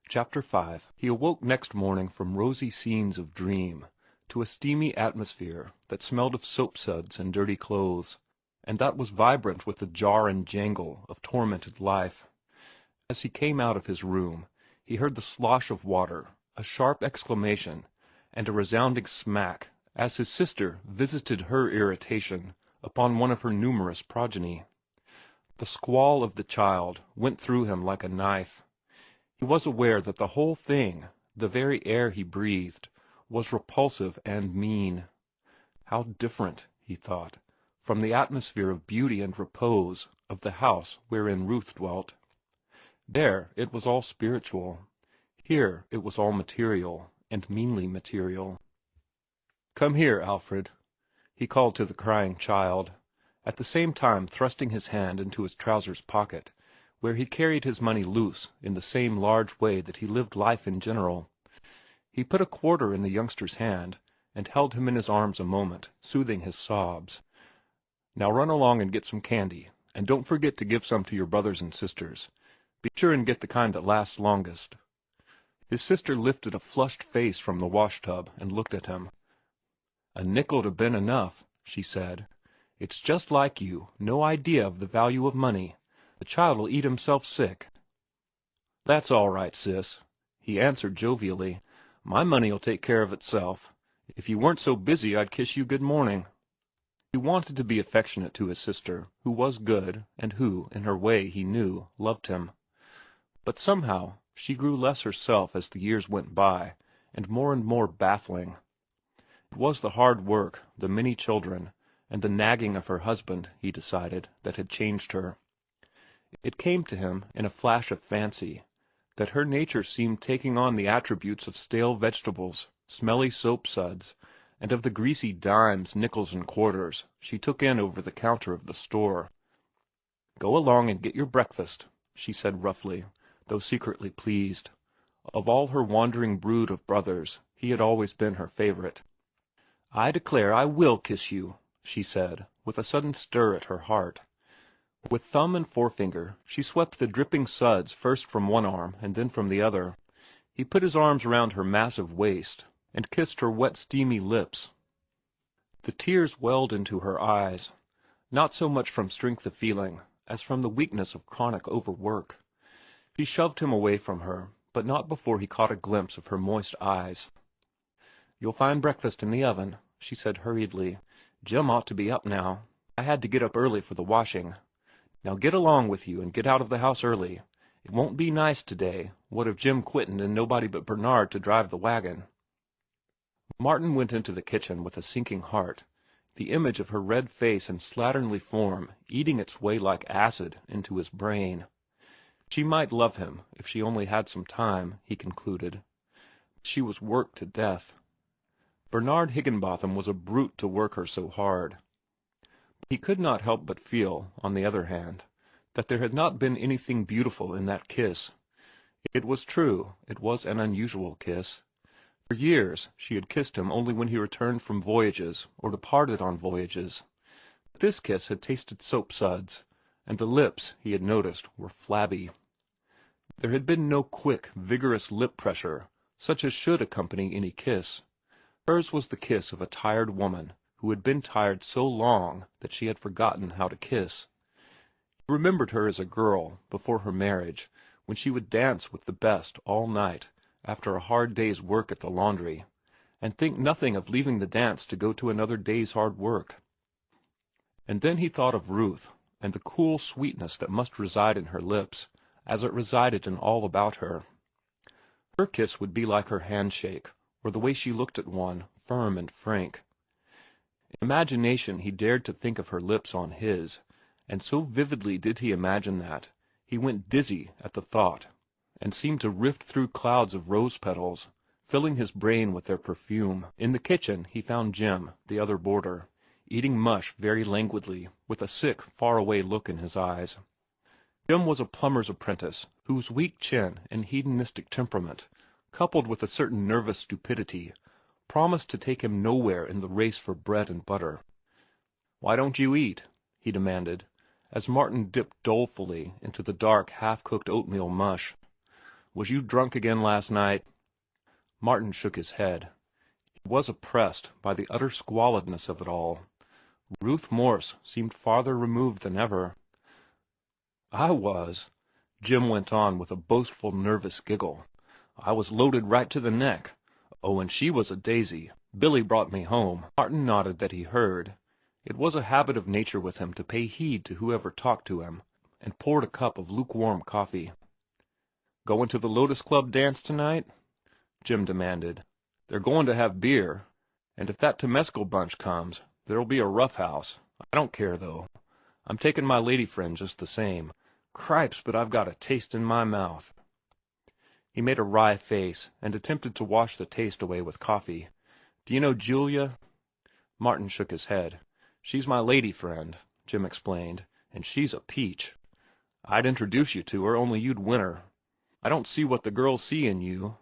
Chapter 5. He awoke next morning from rosy scenes of dream to a steamy atmosphere that smelled of soapsuds and dirty clothes, and that was vibrant with the jar and jangle of tormented life. As he came out of his room, he heard the slosh of water, a sharp exclamation, and a resounding smack as his sister visited her irritation upon one of her numerous progeny. The squall of the child went through him like a knife. He was aware that the whole thing, the very air he breathed, was repulsive and mean. How different, he thought, from the atmosphere of beauty and repose of the house wherein Ruth dwelt. There it was all spiritual. Here it was all material, and meanly material. "Come here, Alfred," he called to the crying child, at the same time thrusting his hand into his trousers pocket, where he carried his money loose in the same large way that he lived life in general. He put a quarter in the youngster's hand, and held him in his arms a moment, soothing his sobs. "Now run along and get some candy, and don't forget to give some to your brothers and sisters. Be sure and get the kind that lasts longest." His sister lifted a flushed face from the wash-tub and looked at him. "A nickel'd have been enough," she said. "It's just like you, no idea of the value of money. The child'll eat himself sick." "That's all right, sis," he answered jovially. "My money'll take care of itself. If you weren't so busy, I'd kiss you good morning." He wanted to be affectionate to his sister, who was good, and who, in her way, he knew, loved him. But somehow she grew less herself as the years went by, and more baffling. It was the hard work, the many children, and the nagging of her husband, he decided, that had changed her. It came to him in a flash of fancy that her nature seemed taking on the attributes of stale vegetables, smelly soap-suds, and of the greasy dimes, nickels, and quarters she took in over the counter of the store. "Go along and get your breakfast," she said roughly, though secretly pleased. Of all her wandering brood of brothers, he had always been her favorite. "I declare I will kiss you," she said, with a sudden stir at her heart. With thumb and forefinger she swept the dripping suds first from one arm and then from the other. He put his arms around her massive waist and kissed her wet, steamy lips. The tears welled into her eyes, not so much from strength of feeling as from the weakness of chronic overwork. She shoved him away from her, but not before he caught a glimpse of her moist eyes. "You'll find breakfast in the oven," she said hurriedly. "Jim ought to be up now. I had to get up early for the washing. Now get along with you and get out of the house early. It won't be nice today, what of Jim quittin' and nobody but Bernard to drive the wagon." Martin went into the kitchen with a sinking heart, the image of her red face and slatternly form eating its way like acid into his brain. She might love him if she only had some time, he concluded. She was worked to death. Bernard Higginbotham was a brute to work her so hard. He could not help but feel, on the other hand, that there had not been anything beautiful in that kiss. It was true, it was an unusual kiss. For years she had kissed him only when he returned from voyages or departed on voyages. But this kiss had tasted soap-suds, and the lips, he had noticed, were flabby. There had been no quick, vigorous lip pressure, such as should accompany any kiss. Hers was the kiss of a tired woman who had been tired so long that she had forgotten how to kiss. He remembered her as a girl, before her marriage, when she would dance with the best all night, after a hard day's work at the laundry, and think nothing of leaving the dance to go to another day's hard work. And then he thought of Ruth, and the cool sweetness that must reside in her lips, as it resided in all about her. Her kiss would be like her handshake, or the way she looked at one, firm and frank. In imagination he dared to think of her lips on his, and so vividly did he imagine that he went dizzy at the thought, and seemed to rift through clouds of rose petals, filling his brain with their perfume. In the kitchen he found Jim, the other boarder, eating mush very languidly, with a sick, far-away look in his eyes. Jim was a plumber's apprentice, whose weak chin and hedonistic temperament, coupled with a certain nervous stupidity, promised to take him nowhere in the race for bread and butter. "Why don't you eat?" he demanded, as Martin dipped dolefully into the dark, half-cooked oatmeal mush. Was you drunk again last night?" Martin shook his head. He was oppressed by the utter squalidness of it all. Ruth Morse seemed farther removed than ever. "I was," Jim went on with a boastful, nervous giggle. "I was loaded right to the neck. Oh, and she was a daisy. Billy brought me home." Martin nodded that he heard. It was a habit of nature with him to pay heed to whoever talked to him, and poured a cup of lukewarm coffee. "Going to the Lotus Club dance tonight?" Jim demanded. "They're going to have beer, and if that Temescal bunch comes, there'll be a rough house. I don't care, though. I'm taking my lady friend just the same. Cripes, but I've got a taste in my mouth." He made a wry face, and attempted to wash the taste away with coffee. "Do you know Julia?" Martin shook his head. "She's my lady friend," Jim explained, "and she's a peach. I'd introduce you to her, only you'd win her. I don't see what the girls see in you.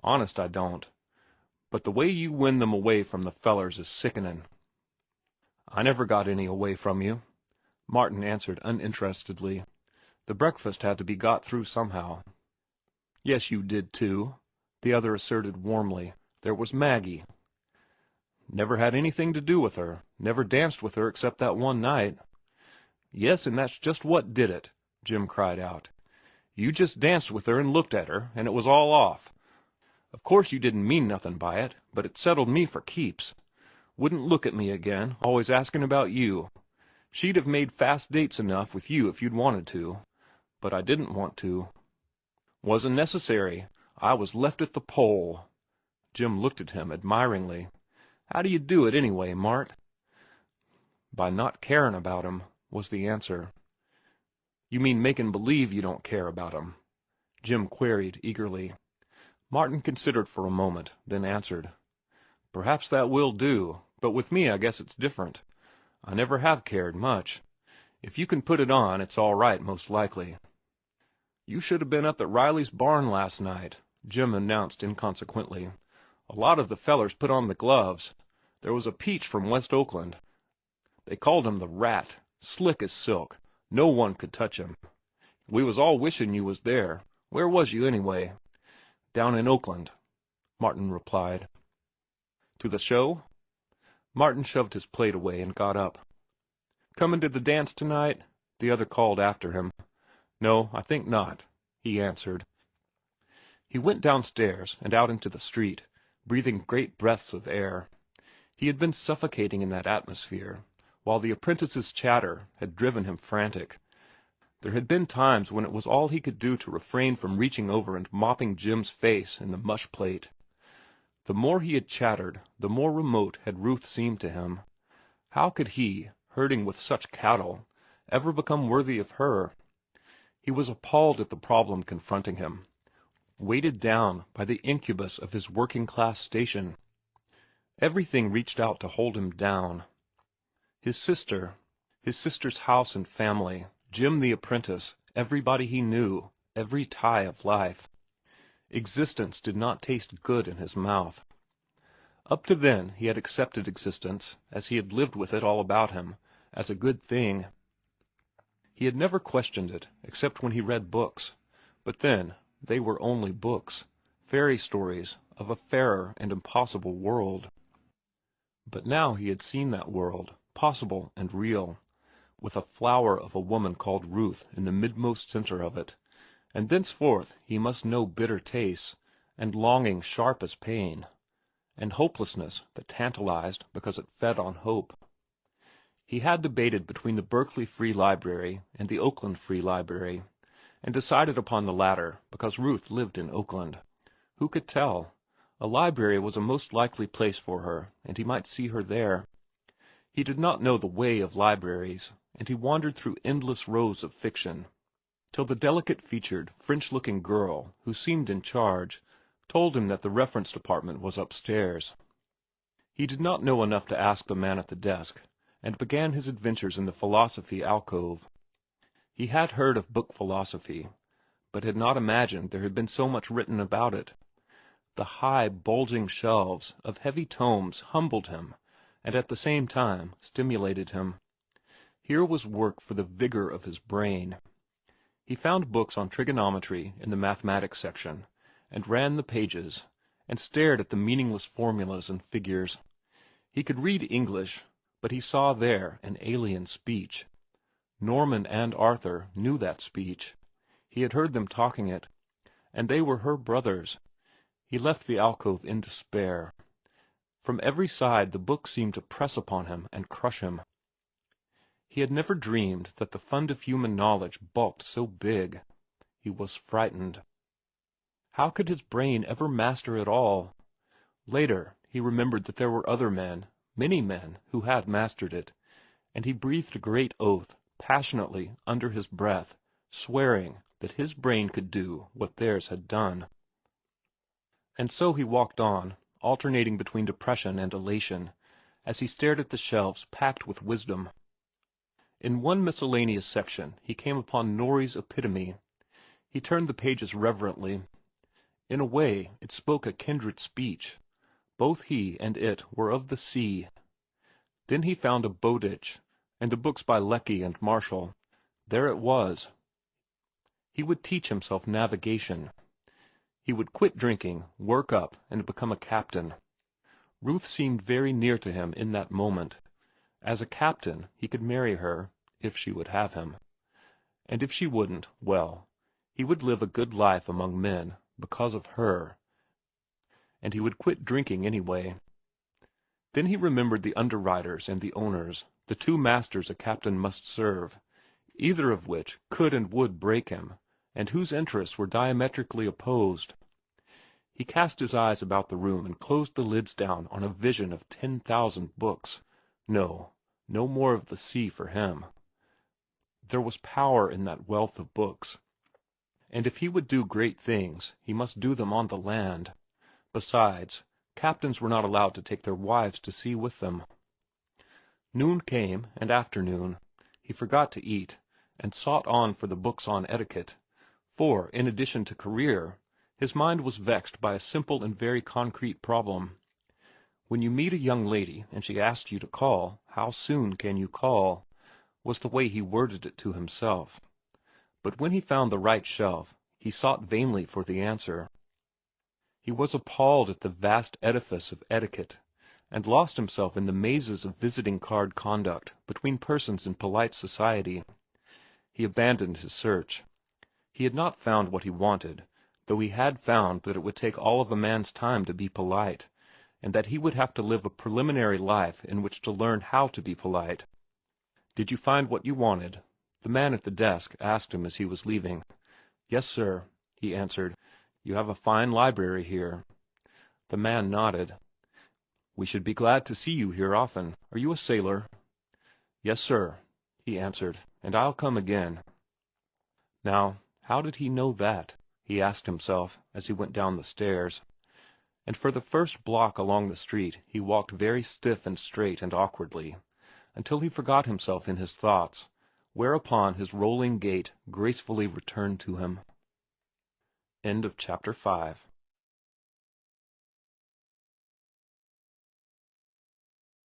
Honest, I don't. But the way you win them away from the fellers is sickening." "I never got any away from you," Martin answered uninterestedly. "The breakfast had to be got through somehow." "Yes, you did, too," the other asserted warmly. "There was Maggie." "Never had anything to do with her. Never danced with her except that one night." "Yes, and that's just what did it," Jim cried out. "You just danced with her and looked at her, and it was all off. Of course you didn't mean nothing by it, but it settled me for keeps. Wouldn't look at me again, always asking about you. She'd have made fast dates enough with you if you'd wanted to. But I didn't want to. Wasn't necessary. I was left at the pole." Jim looked at him admiringly. "How do you do it anyway, Mart?" "By not caring about him," was the answer. "You mean making believe you don't care about him?" Jim queried eagerly. Martin considered for a moment, then answered. "Perhaps that will do, but with me I guess it's different. I never have cared much. If you can put it on, it's all right, most likely." "You should have been up at Riley's barn last night," Jim announced inconsequently. "A lot of the fellers put on the gloves. There was a peach from West Oakland. They called him the Rat, slick as silk. No one could touch him. We was all wishing you was there. Where was you, anyway?" "Down in Oakland," Martin replied. "To the show?" Martin shoved his plate away and got up. "Coming to the dance tonight?" the other called after him. "No, I think not," he answered. He went downstairs and out into the street, breathing great breaths of air. He had been suffocating in that atmosphere, while the apprentice's chatter had driven him frantic. There had been times when it was all he could do to refrain from reaching over and mopping Jim's face in the mush plate. The more he had chattered, the more remote had Ruth seemed to him. How could he, herding with such cattle, ever become worthy of her? He was appalled at the problem confronting him, weighted down by the incubus of his working-class station. Everything reached out to hold him down. His sister, his sister's house and family, Jim the apprentice, everybody he knew, every tie of life. Existence did not taste good in his mouth. Up to then he had accepted existence, as he had lived with it all about him, as a good thing. He had never questioned it, except when he read books. But then they were only books, fairy stories of a fairer and impossible world. But now he had seen that world, possible and real, with a flower of a woman called Ruth in the midmost center of it, and thenceforth he must know bitter tastes, and longing sharp as pain, and hopelessness that tantalized because it fed on hope. He had debated between the Berkeley Free Library and the Oakland Free Library, and decided upon the latter because Ruth lived in Oakland. Who could tell? A library was a most likely place for her, and he might see her there. He did not know the way of libraries, and he wandered through endless rows of fiction, till the delicate-featured, French-looking girl who seemed in charge told him that the reference department was upstairs. He did not know enough to ask the man at the desk, and began his adventures in the philosophy alcove. He had heard of book philosophy, but had not imagined there had been so much written about it. The high, bulging shelves of heavy tomes humbled him, and at the same time stimulated him. Here was work for the vigor of his brain. He found books on trigonometry in the mathematics section, and ran the pages, and stared at the meaningless formulas and figures. He could read English, but he saw there an alien speech. Norman and Arthur knew that speech. He had heard them talking it, and they were her brothers. He left the alcove in despair. From every side the book seemed to press upon him and crush him. He had never dreamed that the fund of human knowledge bulked so big. He was frightened. How could his brain ever master it all? Later, he remembered that there were other men, many men, who had mastered it, and he breathed a great oath, passionately, under his breath, swearing that his brain could do what theirs had done. And so he walked on, alternating between depression and elation, as he stared at the shelves packed with wisdom. In one miscellaneous section he came upon Norrie's Epitome. He turned the pages reverently. In a way, it spoke a kindred speech. Both he and it were of the sea. Then he found a Bowditch, and the books by Lecky and Marshall. There it was. He would teach himself navigation. He would quit drinking, work up, and become a captain. Ruth seemed very near to him in that moment. As a captain, he could marry her, if she would have him. And if she wouldn't, well, he would live a good life among men, because of her. And he would quit drinking anyway. Then he remembered the underwriters and the owners, the two masters a captain must serve, either of which could and would break him, and whose interests were diametrically opposed. He cast his eyes about the room and closed the lids down on a vision of 10,000 books. No more of the sea for him. There was power in that wealth of books, and if he would do great things, he must do them on the land. Besides, captains were not allowed to take their wives to sea with them. Noon came, and afternoon. He forgot to eat, and sought on for the books on etiquette, for, in addition to career, his mind was vexed by a simple and very concrete problem. When you meet a young lady and she asks you to call, how soon can you call, was the way he worded it to himself. But when he found the right shelf, he sought vainly for the answer. He was appalled at the vast edifice of etiquette, and lost himself in the mazes of visiting card conduct between persons in polite society. He abandoned his search. He had not found what he wanted, though he had found that it would take all of a man's time to be polite, and that he would have to live a preliminary life in which to learn how to be polite. "Did you find what you wanted?" The man at the desk asked him as he was leaving. "Yes, sir," he answered. "You have a fine library here." The man nodded. "We should be glad to see you here often. Are you a sailor?" "Yes, sir," he answered, "and I'll come again." Now, how did he know that? He asked himself as he went down the stairs. And for the first block along the street he walked very stiff and straight and awkwardly, until he forgot himself in his thoughts, whereupon his rolling gait gracefully returned to him. End of chapter 5.